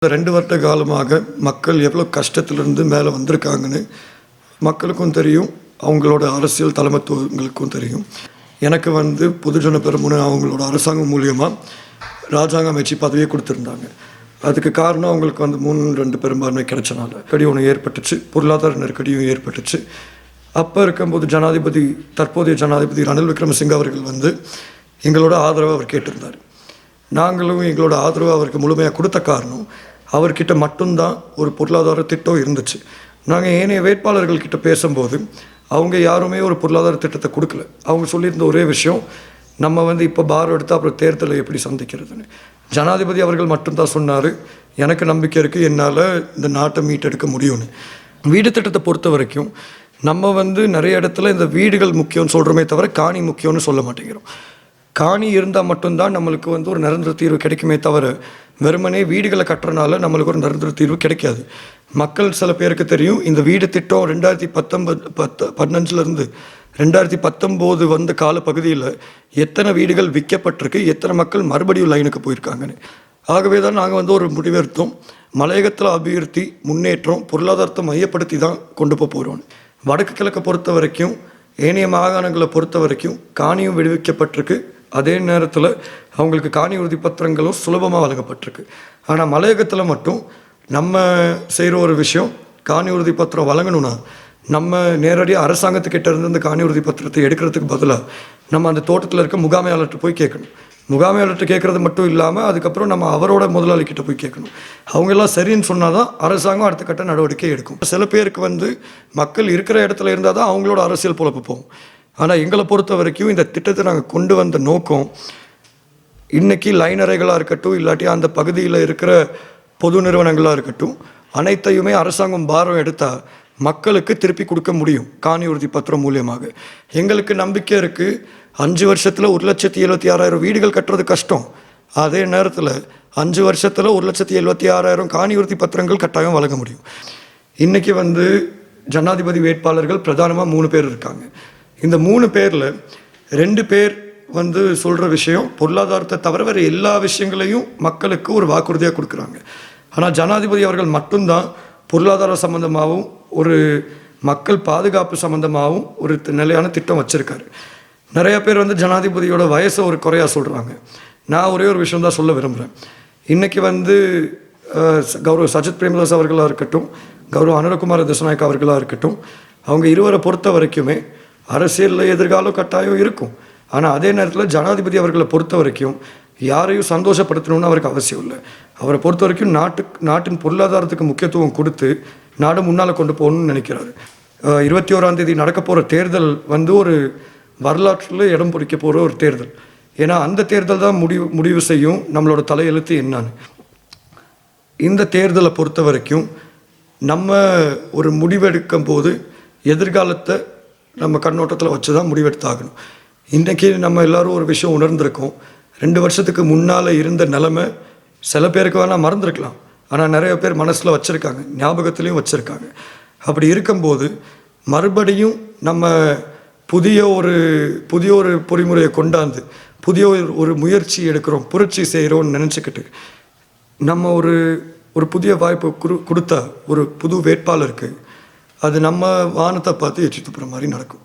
2 வருட காலமாக மக்கள் எவ்வளோ கஷ்டத்திலிருந்து மேலே வந்திருக்காங்கன்னு மக்களுக்கும் தெரியும், அவங்களோட அரசியல் தலைமைத்துவங்களுக்கும் தெரியும். எனக்கு பொதுஜன பெரமுன அவங்களோட அரசாங்கம் மூலியமாக ராஜாங்க அமைச்சு பதவியை கொடுத்துருந்தாங்க. அதுக்கு காரணம் அவங்களுக்கு 3-2 பெரும்பான்மை கிடைச்சனால நெருக்கடி ஒன்று ஏற்பட்டுச்சு, பொருளாதார நெருக்கடியும் ஏற்பட்டுச்சு. அப்போ இருக்கும்போது தற்போதைய ஜனாதிபதி ரணில் விக்ரமசிங்க அவர்கள் எங்களோட ஆதரவை அவர் கேட்டிருந்தார். நாங்களும் எங்களோட ஆதரவை அவருக்கு முழுமையாக கொடுத்த காரணம், அவர்கிட்ட மட்டும்தான் ஒரு பொருளாதார திட்டம் இருந்துச்சு. நாங்கள் ஏனைய வேட்பாளர்கள்கிட்ட பேசும்போது அவங்க யாருமே ஒரு பொருளாதார திட்டத்தை கொடுக்கல. அவங்க சொல்லியிருந்த ஒரே விஷயம், நம்ம இப்போ பாரம் எடுத்து அப்புறம் தேர்தலை எப்படி சந்திக்கிறதுன்னு. ஜனாதிபதி அவர்கள் மட்டும்தான் சொன்னார், எனக்கு நம்பிக்கை இருக்குது, என்னால் இந்த நாட்டை மீட்டெடுக்க முடியும்னு. வீடு திட்டத்தை பொறுத்த வரைக்கும் நம்ம நிறைய இடத்துல இந்த வீடுகள் முக்கியம்னு சொல்கிறோமே தவிர காணி முக்கியம்னு சொல்ல மாட்டேங்கிறோம். காணி இருந்தால் மட்டும்தான் நம்மளுக்கு ஒரு நிரந்தர தீர்வு கிடைக்குமே தவிர வெறுமனே வீடுகளை கட்டுறனால நம்மளுக்கு ஒரு நிரந்தர தீர்வு கிடைக்காது. மக்கள் சில பேருக்கு தெரியும், இந்த வீடு திட்டம் 2015 2019 காலப்பகுதியில் எத்தனை வீடுகள் விற்கப்பட்டிருக்கு, எத்தனை மக்கள் மறுபடியும் லைனுக்கு போயிருக்காங்கன்னு. ஆகவே தான் நாங்கள் ஒரு முடிவெடுத்தோம், மலையகத்தில் அபிவிருத்தி முன்னேற்றம் பொருளாதாரத்தை மையப்படுத்தி தான் கொண்டு போகிறோம். வடக்கு கிழக்கை பொறுத்த வரைக்கும் ஏனைய மாகாணங்களை பொறுத்த வரைக்கும் காணியும் விடுவிக்கப்பட்டிருக்கு, அதே நேரத்தில் அவங்களுக்கு காணி உறுதிப்பத்திரங்களும் சுலபமாக வழங்கப்பட்டிருக்கு. ஆனால் மலையகத்தில் மட்டும் நம்ம செய்கிற ஒரு விஷயம், காணி உறுதிப்பத்திரம் வழங்கணும்னா நம்ம நேரடியாக அரசாங்கத்துக்கிட்ட இருந்து அந்த காணி உறுதிப்பத்திரத்தை எடுக்கிறதுக்கு பதிலாக நம்ம அந்த தோட்டத்தில் இருக்க முகாமையாளர்கிட்ட போய் கேட்கணும். முகாமையாளர்கிட்ட கேட்குறது மட்டும் இல்லாமல் அதுக்கப்புறம் நம்ம அவரோட முதலாளிக்கிட்ட போய் கேட்கணும். அவங்கெல்லாம் சரின்னு சொன்னால் தான் அரசாங்கம் அடுத்த கட்ட நடவடிக்கை எடுக்கும். சில பேருக்கு மக்கள் இருக்கிற இடத்துல இருந்தால் தான் அவங்களோட அரசியல் பொழப்பு போகும். ஆனால் எங்களை பொறுத்த வரைக்கும் இந்த திட்டத்தை நாங்கள் கொண்டு வந்த நோக்கம், இன்றைக்கி லைனறைகளாக இருக்கட்டும், இல்லாட்டி அந்த பகுதியில் இருக்கிற பொது நிறுவனங்களாக இருக்கட்டும், அனைத்தையுமே அரசாங்கம் பாரம் எடுத்தால் மக்களுக்கு திருப்பி கொடுக்க முடியும் காணி உறுதி பத்திரம் மூலியமாக. எங்களுக்கு நம்பிக்கை இருக்குது, 5 வருஷத்தில் 1,76,000 வீடுகள் கட்டுறது கஷ்டம். அதே நேரத்தில் 5 வருஷத்தில் 1,76,000 காணி உறுதி பத்திரங்கள் கட்டாயம் வழங்க முடியும். இன்றைக்கி ஜனாதிபதி வேட்பாளர்கள் பிரதானமாக 3 பேர் இருக்காங்க. இந்த 3 பேரில் 2 பேர் சொல்கிற விஷயம் பொருளாதாரத்தை தவிர வேறு எல்லா விஷயங்களையும் மக்களுக்கு ஒரு வாக்குறுதியாக கொடுக்குறாங்க. ஆனால் ஜனாதிபதி அவர்கள் மட்டும்தான் பொருளாதார சம்மந்தமாகவும் ஒரு மக்கள் பாதுகாப்பு சம்மந்தமாகவும் ஒரு நிலையான திட்டம் வச்சுருக்காரு. நிறைய பேர் ஜனாதிபதியோட வயசை ஒரு குறையாக சொல்கிறாங்க. நான் ஒரே ஒரு விஷயம் தான் சொல்ல விரும்புகிறேன். இன்றைக்கி கௌரவ சஜித் பிரேமதாஸ் அவர்களாக இருக்கட்டும், கௌரவ அனுரகுமார திசாநாயக்கா அவர்களாக இருக்கட்டும், அவங்க இருவரை பொறுத்த வரைக்குமே அரசியலில் எதிர்காலம் கட்டாயம் இருக்கும். ஆனால் அதே நேரத்தில் ஜனாதிபதி அவர்களை பொறுத்த வரைக்கும் யாரையும் சந்தோஷப்படுத்தணும்னு அவருக்கு அவசியம் இல்லை. அவரை பொறுத்த வரைக்கும் நாட்டின் பொருளாதாரத்துக்கு முக்கியத்துவம் கொடுத்து நாடு முன்னால் கொண்டு போகணும்னு நினைக்கிறாரு. 21ஆம் தேதி நடக்க போகிற தேர்தல் ஒரு வரலாற்றில் இடம் பிடிக்க போகிற ஒரு தேர்தல். ஏன்னா அந்த தேர்தல் தான் முடிவு செய்யும் நம்மளோட தலையெழுத்து என்னன்னு. இந்த தேர்தலை பொறுத்த வரைக்கும் நம்ம ஒரு முடிவெடுக்கும் போது எதிர்காலத்தை நம்ம கண்ணோட்டத்தில் வச்சு தான் முடிவெடுத்தாகணும். இன்றைக்கி நம்ம எல்லோரும் ஒரு விஷயம் உணர்ந்திருக்கோம், 2 வருஷத்துக்கு முன்னால் இருந்த நிலைமை சில பேருக்கு வேணால் மறந்துருக்கலாம், ஆனால் நிறைய பேர் மனசில் வச்சுருக்காங்க, ஞாபகத்துலேயும் வச்சுருக்காங்க. அப்படி இருக்கும்போது மறுபடியும் நம்ம புதிய ஒரு பொறிமுறையை கொண்டாந்து புதிய ஒரு முயற்சி எடுக்கிறோம், புரட்சி செய்கிறோம்னு நினச்சிக்கிட்டு நம்ம ஒரு புதிய வாய்ப்பு கொடுத்தா ஒரு புது வேட்பாளருக்கு அது நம்ம வானத்தை பார்த்து எச்சி துப்புற மாதிரி நடக்கும்.